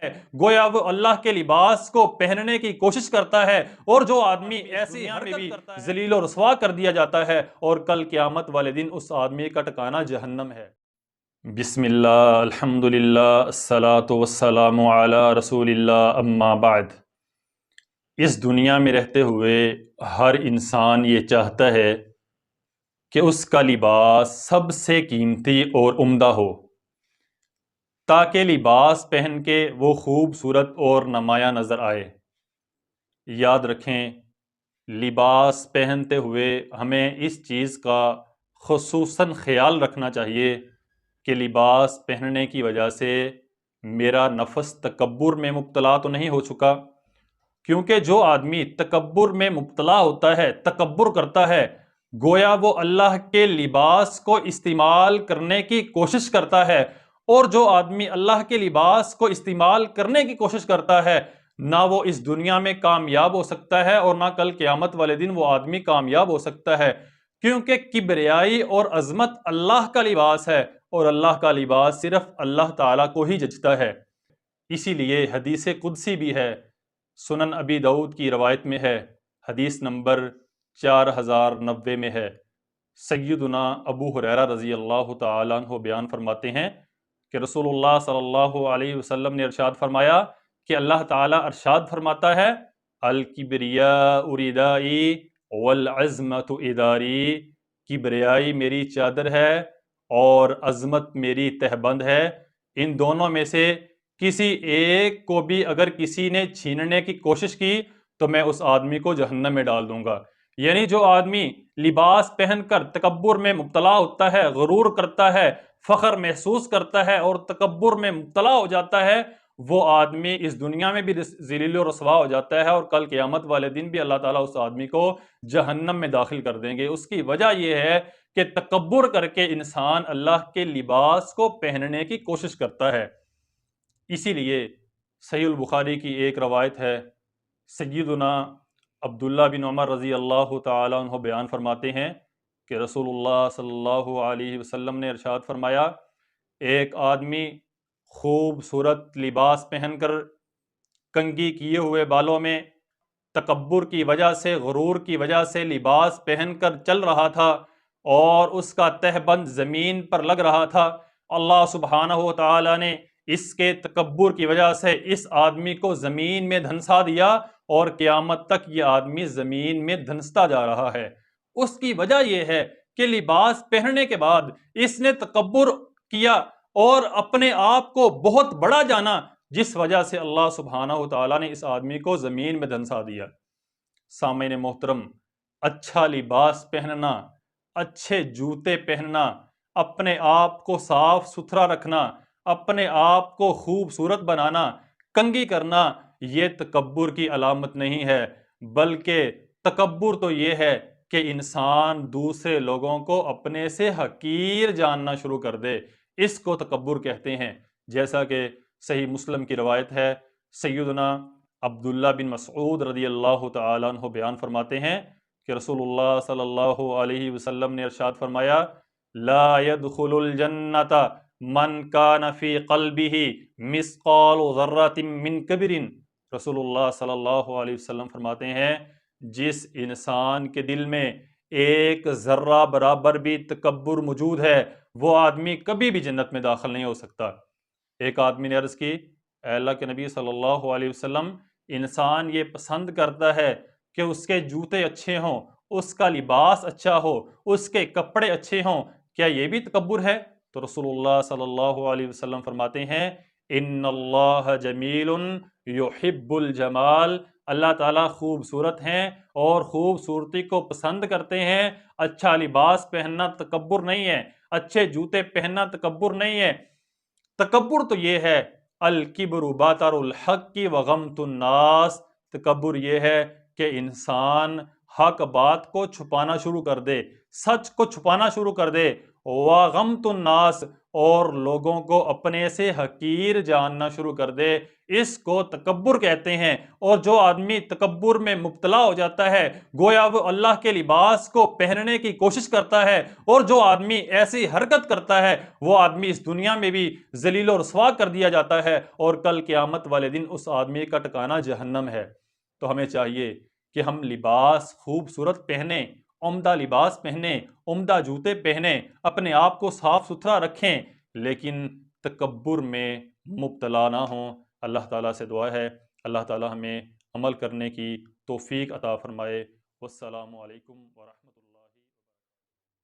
ہے، گویا وہ اللہ کے لباس کو پہننے کی کوشش کرتا ہے، اور جو آدمی ایسی حرکت کرتا ہے ذلیل و رسوا کر دیا جاتا ہے، اور کل قیامت والے دن اس آدمی کا ٹھکانہ جہنم ہے۔ بسم اللہ، الحمدللہ، الصلاۃ والسلام علی رسول اللہ، اما بعد۔ اس دنیا میں رہتے ہوئے ہر انسان یہ چاہتا ہے کہ اس کا لباس سب سے قیمتی اور عمدہ ہو، تاکہ لباس پہن کے وہ خوبصورت اور نمایاں نظر آئے۔ یاد رکھیں، لباس پہنتے ہوئے ہمیں اس چیز کا خصوصاً خیال رکھنا چاہیے کہ لباس پہننے کی وجہ سے میرا نفس تکبر میں مبتلا تو نہیں ہو چکا، کیونکہ جو آدمی تکبر میں مبتلا ہوتا ہے، تکبر کرتا ہے، گویا وہ اللہ کے لباس کو استعمال کرنے کی کوشش کرتا ہے، اور جو آدمی اللہ کے لباس کو استعمال کرنے کی کوشش کرتا ہے، نہ وہ اس دنیا میں کامیاب ہو سکتا ہے اور نہ کل قیامت والے دن وہ آدمی کامیاب ہو سکتا ہے، کیونکہ کبریائی اور عظمت اللہ کا لباس ہے، اور اللہ کا لباس صرف اللہ تعالیٰ کو ہی جچتا ہے۔ اسی لیے حدیث قدسی بھی ہے، سنن ابی داؤد کی روایت میں ہے، حدیث نمبر 4090 میں ہے۔ سیدنا ابو ہریرہ رضی اللہ تعالیٰ عنہ بیان فرماتے ہیں کہ رسول اللہ صلی اللہ علیہ وسلم نے ارشاد فرمایا کہ اللہ تعالیٰ ارشاد فرماتا ہے، الکبریاء ردائی والعظمت اداری، کبریائی میری چادر ہے اور عظمت میری تہبند ہے، ان دونوں میں سے کسی ایک کو بھی اگر کسی نے چھیننے کی کوشش کی تو میں اس آدمی کو جہنم میں ڈال دوں گا۔ یعنی جو آدمی لباس پہن کر تکبر میں مبتلا ہوتا ہے، غرور کرتا ہے، فخر محسوس کرتا ہے اور تکبر میں مبتلا ہو جاتا ہے، وہ آدمی اس دنیا میں بھی ذلیل و رسوا ہو جاتا ہے، اور کل قیامت والے دن بھی اللہ تعالیٰ اس آدمی کو جہنم میں داخل کر دیں گے۔ اس کی وجہ یہ ہے کہ تکبر کر کے انسان اللہ کے لباس کو پہننے کی کوشش کرتا ہے۔ اسی لیے صحیح البخاری کی ایک روایت ہے، سیدنا عبداللہ بن عمر رضی اللہ تعالیٰ عنہ بیان فرماتے ہیں کہ رسول اللہ صلی اللہ علیہ وسلم نے ارشاد فرمایا، ایک آدمی خوبصورت لباس پہن کر کنگھی کیے ہوئے بالوں میں تکبر کی وجہ سے، غرور کی وجہ سے لباس پہن کر چل رہا تھا، اور اس کا تہبند زمین پر لگ رہا تھا۔ اللہ سبحانہ و تعالیٰ نے اس کے تکبر کی وجہ سے اس آدمی کو زمین میں دھنسا دیا، اور قیامت تک یہ آدمی زمین میں دھنستا جا رہا ہے۔ اس کی وجہ یہ ہے کہ لباس پہننے کے بعد اس نے تکبر کیا اور اپنے آپ کو بہت بڑا جانا، جس وجہ سے اللہ سبحانہ و تعالیٰ نے اس آدمی کو زمین میں دھنسا دیا۔ سامعین محترم، اچھا لباس پہننا، اچھے جوتے پہننا، اپنے آپ کو صاف ستھرا رکھنا، اپنے آپ کو خوبصورت بنانا، کنگھی کرنا، یہ تکبر کی علامت نہیں ہے، بلکہ تکبر تو یہ ہے کہ انسان دوسرے لوگوں کو اپنے سے حقیر جاننا شروع کر دے، اس کو تکبر کہتے ہیں۔ جیسا کہ صحیح مسلم کی روایت ہے، سیدنا عبداللہ بن مسعود رضی اللہ تعالیٰ عنہ بیان فرماتے ہیں کہ رسول اللہ صلی اللہ علیہ وسلم نے ارشاد فرمایا، لا يدخل الجنت من کان فی قلبہ مثقال ذرۃ من کبر۔ رسول اللہ صلی اللہ علیہ وسلم فرماتے ہیں، جس انسان کے دل میں ایک ذرہ برابر بھی تکبر موجود ہے، وہ آدمی کبھی بھی جنت میں داخل نہیں ہو سکتا۔ ایک آدمی نے عرض کی، اے اللہ کے نبی صلی اللہ علیہ وسلم، انسان یہ پسند کرتا ہے کہ اس کے جوتے اچھے ہوں، اس کا لباس اچھا ہو، اس کے کپڑے اچھے ہوں، کیا یہ بھی تکبر ہے؟ تو رسول اللہ صلی اللہ علیہ وسلم فرماتے ہیں، ان اللہ جمیل یحب الجمال، اللہ تعالیٰ خوبصورت ہیں اور خوبصورتی کو پسند کرتے ہیں۔ اچھا لباس پہننا تکبر نہیں ہے، اچھے جوتے پہننا تکبر نہیں ہے۔ تکبر تو یہ ہے، الکبر باطر الحق وغمط الناس، تکبر یہ ہے کہ انسان حق بات کو چھپانا شروع کر دے، سچ کو چھپانا شروع کر دے، وغمط الناس، اور لوگوں کو اپنے سے حقیر جاننا شروع کر دے، اس کو تکبر کہتے ہیں۔ اور جو آدمی تکبر میں مبتلا ہو جاتا ہے، گویا وہ اللہ کے لباس کو پہننے کی کوشش کرتا ہے، اور جو آدمی ایسی حرکت کرتا ہے وہ آدمی اس دنیا میں بھی ذلیل و رسوا کر دیا جاتا ہے، اور کل قیامت والے دن اس آدمی کا ٹھکانہ جہنم ہے۔ تو ہمیں چاہیے کہ ہم لباس خوبصورت پہنیں، عمدہ لباس پہنیں، عمدہ جوتے پہنیں، اپنے آپ کو صاف ستھرا رکھیں، لیکن تکبر میں مبتلا نہ ہوں۔ اللہ تعالیٰ سے دعا ہے اللہ تعالیٰ ہمیں عمل کرنے کی توفیق عطا فرمائے۔ والسلام علیکم ورحمۃ اللہ۔